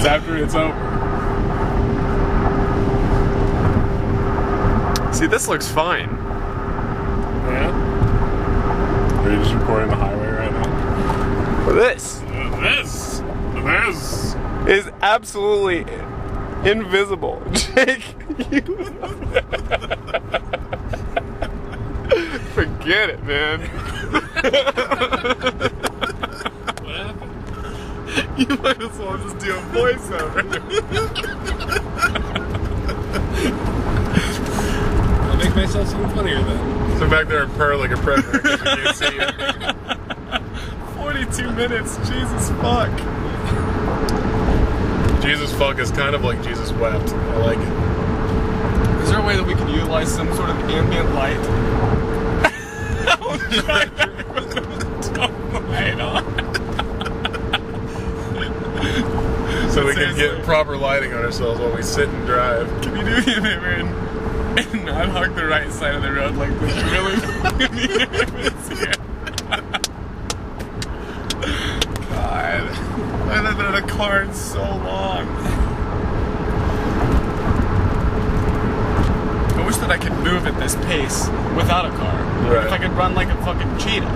After it's over. See, this looks fine. Yeah? Are you just recording the highway right now? This is absolutely invisible. Jake, you... Forget it, man. What happened? You might as well just do a voiceover. I'll make myself seem funnier then. So back there and purr like a predator because we can't see you. 42 minutes, Jesus fuck. Jesus fuck is kind of like Jesus wept. I like it. Is there a way that we could utilize some sort of ambient light? So we can get proper lighting on ourselves while we sit and drive. Can you do me a favor and not hug the right side of the road like this? Really? God. I haven't been in a car in so long. I wish that I could move at this pace without a car. Right. If I could run like a fucking cheetah.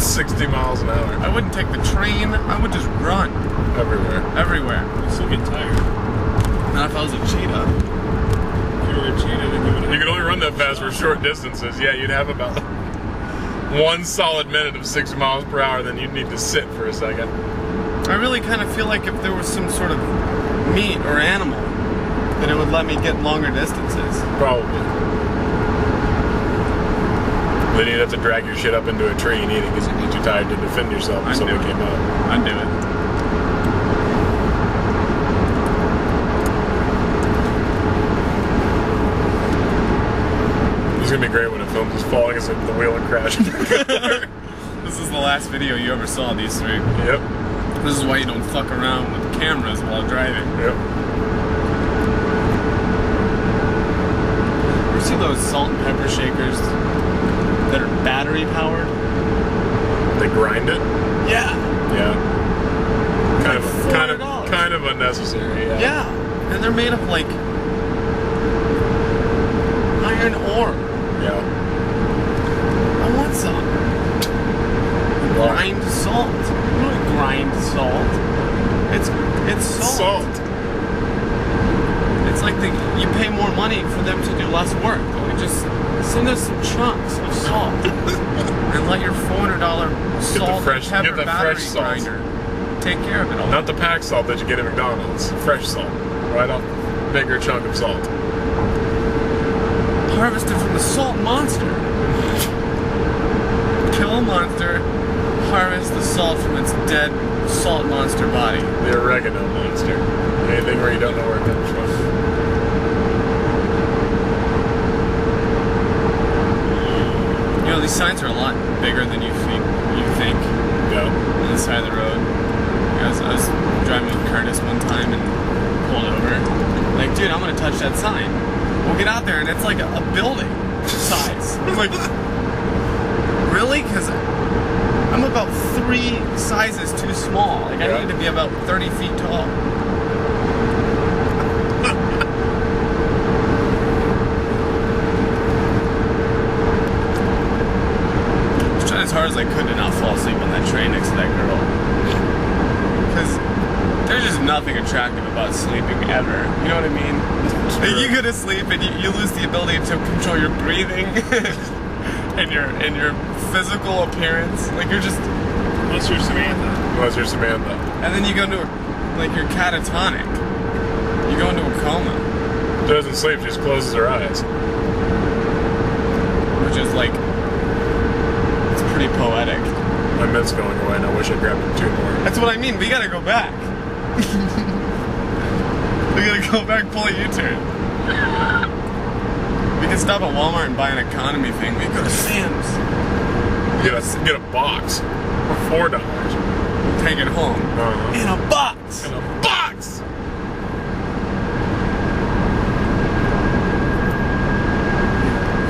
60 miles an hour. I wouldn't take the train. I would just run. Everywhere. You'd still get tired. Not if I was a cheetah. If you were a cheetah, then you would have... You could only run that fast for short distances. Yeah, you'd have about 1 solid minute of 6 miles per hour, then you'd need to sit for a second. I really kind of feel like if there was some sort of meat or animal, then it would let me get longer distances. Probably. Then you'd have to drag your shit up into a tree and eat it because you'd be too tired to defend yourself if somebody came up. I'd do it. It's gonna be great when it films us falling as if the wheel and crashing. This is the last video you ever saw of these three. Yep. This is why you don't fuck around with cameras while driving. Yep. You see those salt and pepper shakers that are battery powered? They grind it? Yeah. Yeah. Kind of unnecessary, yeah. Yeah. And they're made of like iron ore. Yeah. I want some. Grind salt. You don't grind salt. It's salt. It's like you pay more money for them to do less work. Like just send us some chunks of salt and let your $400 salt and pepper battery grinder take care of it all. Not the packed salt that you get at McDonald's. Fresh salt. Right off a bigger chunk of salt. Harvested from the salt monster. Kill a monster, harvest the salt from its dead salt monster body. The oregano monster. Anything where you don't know where it comes from. You know, these signs are a lot bigger than you think. Yeah. On the side of the road. I was driving with Curtis one time and pulled over. Like, dude, I'm gonna touch that sign. We'll get out there and it's like a building size. I'm like, really? Because I'm about 3 sizes too small. Like, I need to be about 30 feet tall. I was trying as hard as I could to not fall asleep on that train next to that girl. Because there's just nothing attractive about sleeping ever. You know what I mean? Like, you go to sleep and you lose the ability to control your breathing and your physical appearance. Like, you're just... Unless you're Samantha. And then you go into you're catatonic. You go into a coma. She doesn't sleep, she just closes her eyes. Which is like... It's pretty poetic. My mid's going away and I wish I grabbed 2 more. That's what I mean, we gotta go back. We gotta go back, pull a U-turn. We can stop at Walmart and buy an economy thing. We can go to Sam's. Get a box for $4. Take it home. In a box! In a box!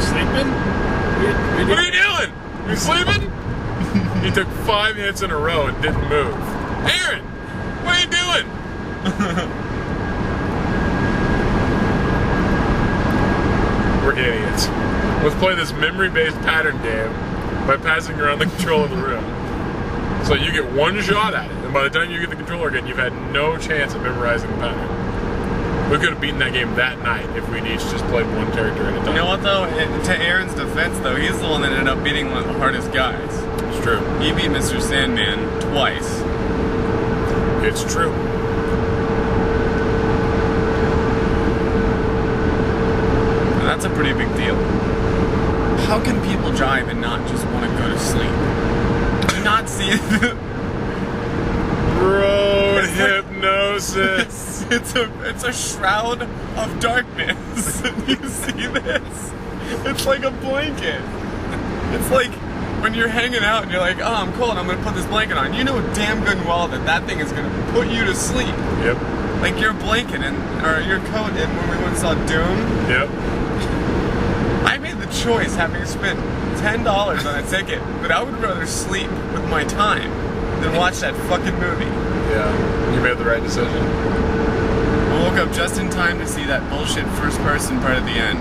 Sleeping? What are you doing? You sleeping? He took 5 hits in a row and didn't move. Aaron! What are you doing? Let's play this memory-based pattern game by passing around the control of the room. So you get one shot at it, and by the time you get the controller again, you've had no chance of memorizing the pattern. We could have beaten that game that night if we'd each just played one character at a time. You know what though? To Aaron's defense though, he's the one that ended up beating one of the hardest guys. It's true. He beat Mr. Sandman twice. It's true. And that's a pretty big deal. How can people drive and not just want to go to sleep? Do you not see it? Road hypnosis. It's a shroud of darkness. You see this? It's like a blanket. It's like when you're hanging out and you're like, oh, I'm cold, I'm gonna put this blanket on. You know damn good and well that thing is gonna put you to sleep. Yep. Like your blanket or your coat when we went and saw Doom. Yep. I made the choice, having spent $10 on a ticket, that I would rather sleep with my time than watch that fucking movie. Yeah. You made the right decision. I woke up just in time to see that bullshit first person part at the end.